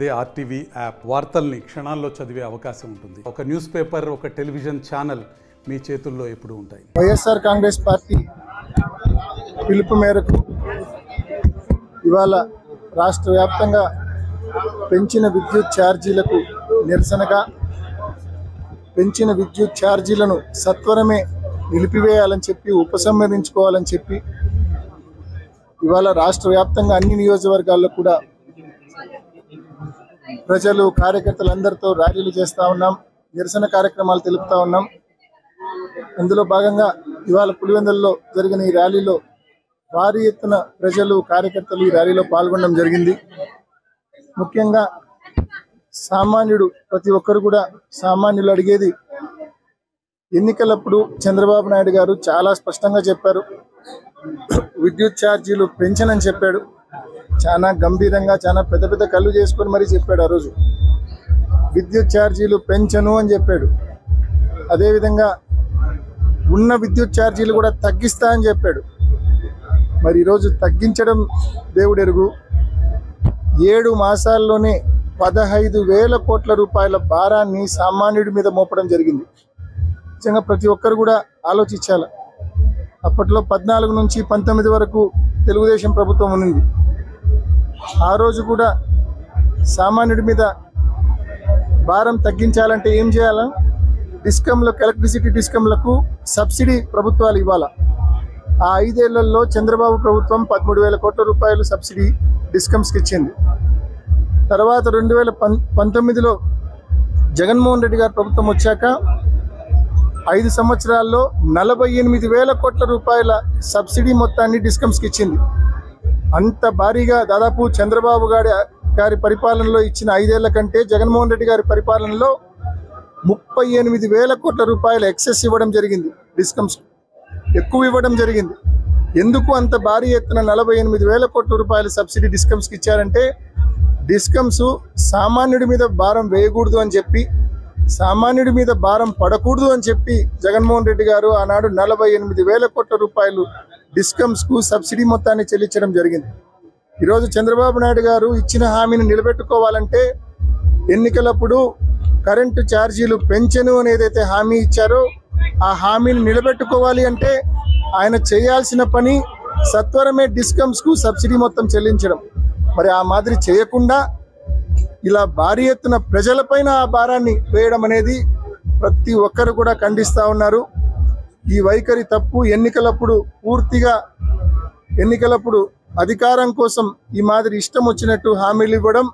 అదే RTV app వార్తల్ని క్షణాల్లో చదివే అవకాశం ఉంటుంది. ఒక న్యూస్ పేపర్, ఒక టెలివిజన్ ఛానల్ మీ చేతుల్లో ఎప్పుడూ ఉంటాయి. వైఎస్ఆర్ కాంగ్రెస్ పార్టీ పిలుపు మేరకు ఇవాళ రాష్ట్ర వ్యాప్తంగా పెంచిన విద్యుత్ ఛార్జీలకు నిరసనగా పెంచిన విద్యుత్ ఛార్జీలను సత్వరమే నిలిపివేయాలని చెప్పి ఉపసంహరించుకోవాలని చెప్పి ఇవాళ రాష్ట్ర వ్యాప్తంగా అన్ని నియోజకవర్గాల్లో కూడా ప్రజలు కార్యకర్తలందరితో ర్యాలీలు చేస్తూ ఉన్నాం, నిరసన కార్యక్రమాలు తెలుపుతా ఉన్నాం. అందులో భాగంగా ఇవాళ పులివెందులలో జరిగిన ఈ ర్యాలీలో భారీ ఎత్తున ప్రజలు కార్యకర్తలు ఈ ర్యాలీలో పాల్గొనడం జరిగింది. ముఖ్యంగా సామాన్యుడు ప్రతి ఒక్కరు కూడా సామాన్యులు అడిగేది ఎన్నికలప్పుడు చంద్రబాబు నాయుడు గారు చాలా స్పష్టంగా చెప్పారు, విద్యుత్ ఛార్జీలు పెంచనని చెప్పాడు. చాలా గంభీరంగా చాలా పెద్ద పెద్ద కళ్ళు చేసుకొని మరీ చెప్పాడు. ఆ రోజు విద్యుత్ ఛార్జీలు పెంచను అని చెప్పాడు. అదేవిధంగా ఉన్న విద్యుత్ ఛార్జీలు కూడా తగ్గిస్తా అని చెప్పాడు. మరి ఈరోజు తగ్గించడం దేవుడెరుగు. 7 మాసాల్లోనే 15,000 కోట్ల రూపాయల భారాన్ని సామాన్యుడి మీద మోపడం జరిగింది. నిజంగా ప్రతి ఒక్కరు కూడా ఆలోచించాలి. అప్పట్లో 14 నుంచి 19 వరకు తెలుగుదేశం ప్రభుత్వం ఉన్నింది. ఆ రోజు కూడా సామాన్యుడి మీద భారం తగ్గించాలంటే ఏం చేయాలా? డిస్కంలకు, ఎలక్ట్రిసిటీ డిస్కంలకు సబ్సిడీ ప్రభుత్వాలు ఇవ్వాలా. ఆ 5 ఏళ్లలో చంద్రబాబు ప్రభుత్వం 13,000 కోట్ల రూపాయలు సబ్సిడీ డిస్కమ్స్కి ఇచ్చింది. తర్వాత 2019లో జగన్మోహన్ రెడ్డి గారి ప్రభుత్వం వచ్చాక 5 సంవత్సరాల్లో 48,000 కోట్ల రూపాయల సబ్సిడీ మొత్తాన్ని డిస్కమ్స్కి ఇచ్చింది. అంత భారీగా దాదాపు చంద్రబాబు గారి పరిపాలనలో ఇచ్చిన 5 ఏళ్ల కంటే జగన్మోహన్ రెడ్డి గారి పరిపాలనలో 38,000 కోట్ల రూపాయల ఎక్సెస్ ఇవ్వడం జరిగింది. డిస్కమ్స్ ఎక్కువ ఇవ్వడం జరిగింది. ఎందుకు అంత భారీ ఎత్తున 48,000 కోట్ల రూపాయల సబ్సిడీ డిస్కమ్స్కి ఇచ్చారంటే డిస్కమ్స్ సామాన్యుడి మీద భారం వేయకూడదు అని చెప్పి, సామాన్యుడి మీద భారం పడకూడదు అని చెప్పి జగన్మోహన్ రెడ్డి గారు ఆనాడు 48,000 కోట్ల రూపాయలు డిస్కమ్స్కు సబ్సిడీ మొత్తాన్ని చెల్లించడం జరిగింది. ఈరోజు చంద్రబాబు నాయుడు గారు ఇచ్చిన హామీని నిలబెట్టుకోవాలంటే ఎన్నికలప్పుడు కరెంటు ఛార్జీలు పెంచను అని ఏదైతే హామీ ఇచ్చారో ఆ హామీని నిలబెట్టుకోవాలి అంటే ఆయన చేయాల్సిన పని సత్వరమే డిస్కమ్స్కు సబ్సిడీ మొత్తం చెల్లించడం. మరి ఆ మాదిరి చేయకుండా ఇలా భారీ ఎత్తున ప్రజలపైన ఆ భారాన్ని వేయడం అనేది ప్రతి ఒక్కరు కూడా ఖండిస్తూ ఉన్నారు. ఈ వైఖరి తప్పు. ఎన్నికలప్పుడు అధికారం కోసం ఈ మాదిరి ఇష్టం వచ్చినట్టు హామీలు ఇవ్వడం,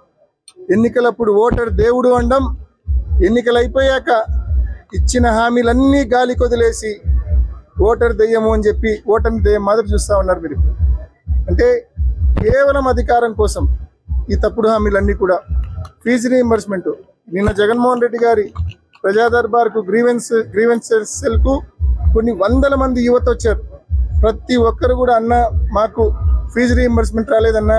ఎన్నికలప్పుడు ఓటర్ దేవుడు అనడం, ఎన్నికలు అయిపోయాక ఇచ్చిన హామీలన్నీ గాలి కొదిలేసి ఓటర్ దెయ్యము అని చెప్పి ఓటర్ని దెయ్యం మాదిరి చూస్తూ ఉన్నారు మీరు. అంటే కేవలం అధికారం కోసం ఈ తప్పుడు హామీలన్నీ కూడా. ఫీజు రీయింబర్స్మెంట్ నిన్న జగన్మోహన్ రెడ్డి గారి ప్రజా దర్బార్కు గ్రీవెన్సెస్కు కొన్ని వందల మంది యువత వచ్చారు. ప్రతి ఒక్కరు కూడా అన్న మాకు ఫీజు రీయింబర్స్మెంట్ రాలేదన్నా,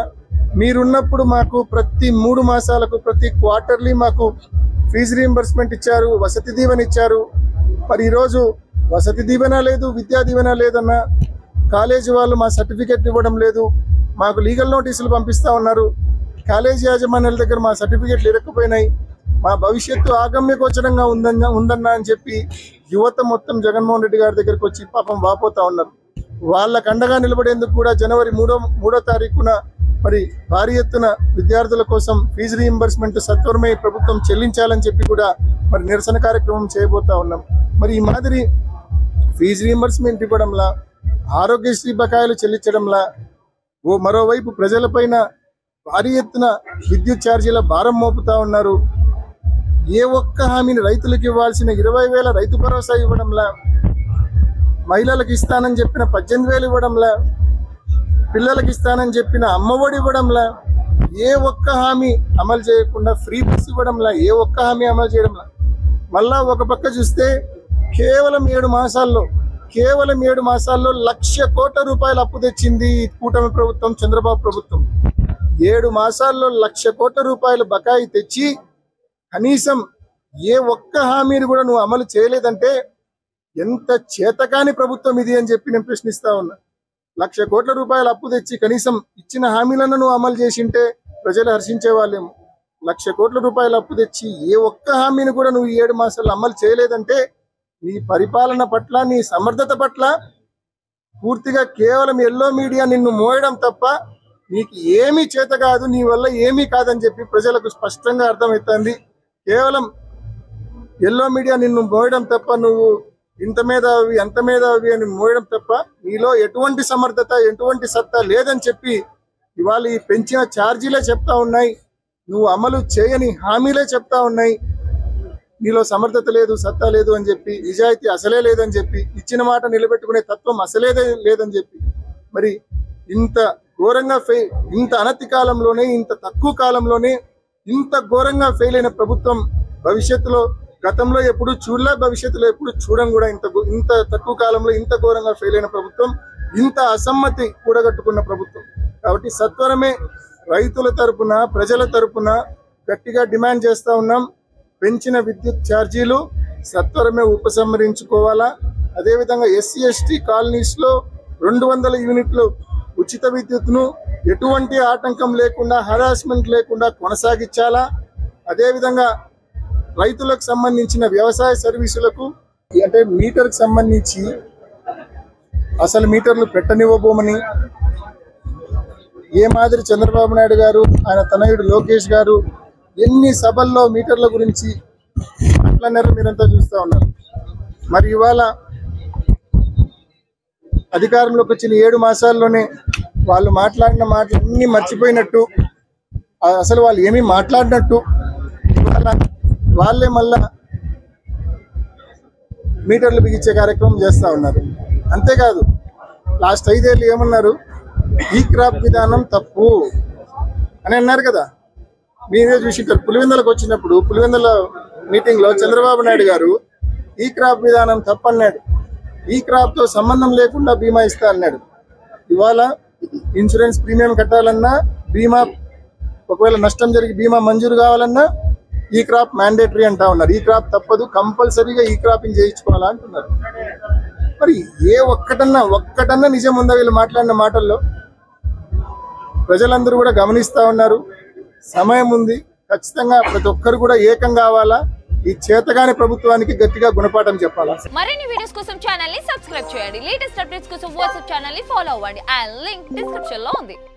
మీరున్నప్పుడు మాకు ప్రతి 3 మాసాలకు ప్రతి క్వార్టర్లీ మాకు ఫీజు రీయింబర్స్మెంట్ ఇచ్చారు, వసతి దీవెన ఇచ్చారు. మరి ఈరోజు వసతి దీవెన లేదు, విద్యా దీవెన లేదన్నా, కాలేజీ వాళ్ళు మా సర్టిఫికెట్ ఇవ్వడం లేదు, మాకు లీగల్ నోటీసులు పంపిస్తూ ఉన్నారు, కాలేజీ యాజమాన్యాల దగ్గర మా సర్టిఫికెట్లు ఇరక్కుపోయినాయి, మా భవిష్యత్తు ఆగమ్యగోచరంగా ఉందన్నా అని చెప్పి యువత మొత్తం జగన్మోహన్ రెడ్డి గారి దగ్గరకు వచ్చి పాపం వాపోతా ఉన్నారు. వాళ్ళకు అండగా నిలబడేందుకు కూడా జనవరి 3వ తారీఖున మరి భారీ ఎత్తున విద్యార్థుల కోసం ఫీజు రీయింబర్స్మెంట్ సత్వరమే ప్రభుత్వం చెల్లించాలని చెప్పి కూడా మరి నిరసన కార్యక్రమం చేయబోతా ఉన్నాం. మరి ఈ మాదిరి ఫీజు రీయింబర్స్మెంట్ ఇవ్వడంలా, ఆరోగ్యశ్రీ బకాయిలు చెల్లించడంలా, మరోవైపు ప్రజలపైన భారీ ఎత్తున విద్యుత్ ఛార్జీల భారం మోపుతా ఉన్నారు. ఏ ఒక్క హామీని రైతులకు ఇవ్వాల్సిన 20,000 రైతు భరోసా ఇవ్వడంలా, మహిళలకు ఇస్తానని చెప్పిన 18,000 ఇవ్వడంలా, పిల్లలకు ఇస్తానని చెప్పిన అమ్మఒడి ఇవ్వడంలా, ఏ ఒక్క హామీ అమలు చేయకుండా ఫ్రీ బస్ ఇవ్వడంలా, ఏ ఒక్క హామీ అమలు చేయడంలా. మళ్ళా ఒక పక్క చూస్తే కేవలం 7 మాసాల్లో 1,00,000 కోట్ల రూపాయలు అప్పు తెచ్చింది ఈ కూటమి ప్రభుత్వం, చంద్రబాబు ప్రభుత్వం. 7 మాసాల్లో 1,00,000 కోట్ల రూపాయలు బకాయి తెచ్చి కనీసం ఏ ఒక్క హామీని కూడా నువ్వు అమలు చేయలేదంటే ఎంత చేతకాని ప్రభుత్వం ఇది అని చెప్పి నేను ప్రశ్నిస్తా ఉన్నా. 1,00,000 కోట్ల రూపాయలు అప్పు తెచ్చి కనీసం ఇచ్చిన హామీలను నువ్వు అమలు చేసింటే ప్రజలు హర్షించే వాళ్ళేమో. 1,00,000 కోట్ల రూపాయలు అప్పు తెచ్చి ఏ ఒక్క హామీని కూడా నువ్వు 7 మాసాలు అమలు చేయలేదంటే నీ పరిపాలన పట్ల నీ సమర్థత పట్ల పూర్తిగా కేవలం ఎల్లో మీడియా నిన్ను మోయడం తప్ప నీకు ఏమీ చేత కాదు, నీ వల్ల ఏమీ కాదని చెప్పి ప్రజలకు స్పష్టంగా అర్థమవుతుంది. కేవలం ఎల్లో మీడియా నిన్ను మోయడం తప్ప, నువ్వు ఇంత మేధావి అంత మేధావి అని మోయడం తప్ప నీలో ఎటువంటి సమర్థత ఎటువంటి సత్తా లేదని చెప్పి ఇవాళ ఈ పెంచిన ఛార్జీలే చెప్తా ఉన్నాయి, నువ్వు అమలు చేయని హామీలే చెప్తా ఉన్నాయి. నీలో సమర్థత లేదు, సత్తా లేదు అని చెప్పి, నిజాయితీ అసలే లేదని చెప్పి, ఇచ్చిన మాట నిలబెట్టుకునే తత్వం అసలే లేదని చెప్పి, మరి ఇంత ఘోరంగా ఇంత అనతి కాలంలోనే, ఇంత తక్కువ కాలంలోనే ఇంత ఘోరంగా ఫెయిల్ అయిన ప్రభుత్వం భవిష్యత్తులో, గతంలో ఎప్పుడు చూడలే, భవిష్యత్తులో ఎప్పుడు చూడం కూడా. ఇంత తక్కువ కాలంలో ఇంత ఘోరంగా ఫెయిల్ అయిన ప్రభుత్వం, ఇంత అసమ్మతి కూడగట్టుకున్న ప్రభుత్వం. కాబట్టి సత్వరమే రైతుల తరపున, ప్రజల తరపున గట్టిగా డిమాండ్ చేస్తా ఉన్నాం. పెంచిన విద్యుత్ ఛార్జీలు సత్వరమే ఉపసంహరించుకోవాలా. అదేవిధంగా ఎస్సీ ఎస్టీ కాలనీస్లో 200 యూనిట్లు ఉచిత విద్యుత్ను ఎటువంటి ఆటంకం లేకుండా, హరాస్మెంట్ లేకుండా కొనసాగించాలా. అదేవిధంగా రైతులకు సంబంధించిన వ్యవసాయ సర్వీసులకు, అంటే మీటర్కి సంబంధించి అసలు మీటర్లు పెట్టనివ్వబోమని ఏ మాదిరి చంద్రబాబు నాయుడు గారు, ఆయన తనయుడు లోకేష్ గారు ఎన్ని సభల్లో మీటర్ల గురించి మాట్లాడినారో మీరంతా చూస్తూ ఉన్నారు. మరి ఇవాళ అధికారంలోకి వచ్చిన 7 మాసాల్లోనే వాళ్ళు మాట్లాడిన మాటలన్నీ మర్చిపోయినట్టు, అసలు వాళ్ళు ఏమీ మాట్లాడినట్టు ఇవాళ వాళ్ళే మళ్ళా మీటర్లు బిగించే కార్యక్రమం చేస్తూ ఉన్నారు. అంతేకాదు లాస్ట్ 5 ఏళ్ళు ఏమన్నారు, ఈ క్రాప్ విధానం తప్పు అని అన్నారు కదా. మీరే చూసింటారు, పులివెందులకు వచ్చినప్పుడు పులివెందుల మీటింగ్లో చంద్రబాబు నాయుడు గారు ఈ క్రాప్ విధానం తప్పు అన్నాడు. ఈ క్రాప్తో సంబంధం లేకుండా బీమా ఇస్తా అన్నాడు. ఇవాళ ఇన్సూరెన్స్ ప్రీమియం కట్టాలన్నా, బీమా ఒకవేళ నష్టం జరిగి బీమా మంజూరు కావాలన్నా ఈ క్రాప్ మ్యాండేటరీ అంటా ఉన్నారు. ఈ క్రాప్ తప్పదు, కంపల్సరీగా ఈ క్రాపింగ్ చేయించుకోవాలా అంటున్నారు. మరి ఏ ఒక్కటన్నా నిజం ఉందా వీళ్ళు మాట్లాడిన మాటల్లో? ప్రజలందరూ కూడా గమనిస్తా ఉన్నారు. సమయం ఉంది, ఖచ్చితంగా ప్రతి ఒక్కరు కూడా ఏకం కావాలా. ఈ చేతగాని ప్రభుత్వానికి గట్టిగా గుణపాఠం చెప్పాలా. మరిన్ని వీడియోస్ కోసం ఛానల్ ని సబ్స్క్రైబ్ చేయండి. లేటెస్ట్ అప్డేట్స్ కోసం వాట్సాప్ ఛానల్ ని ఫాలో అవ్వండి. ఆ లింక్ డిస్క్రిప్షన్ లో ఉంది.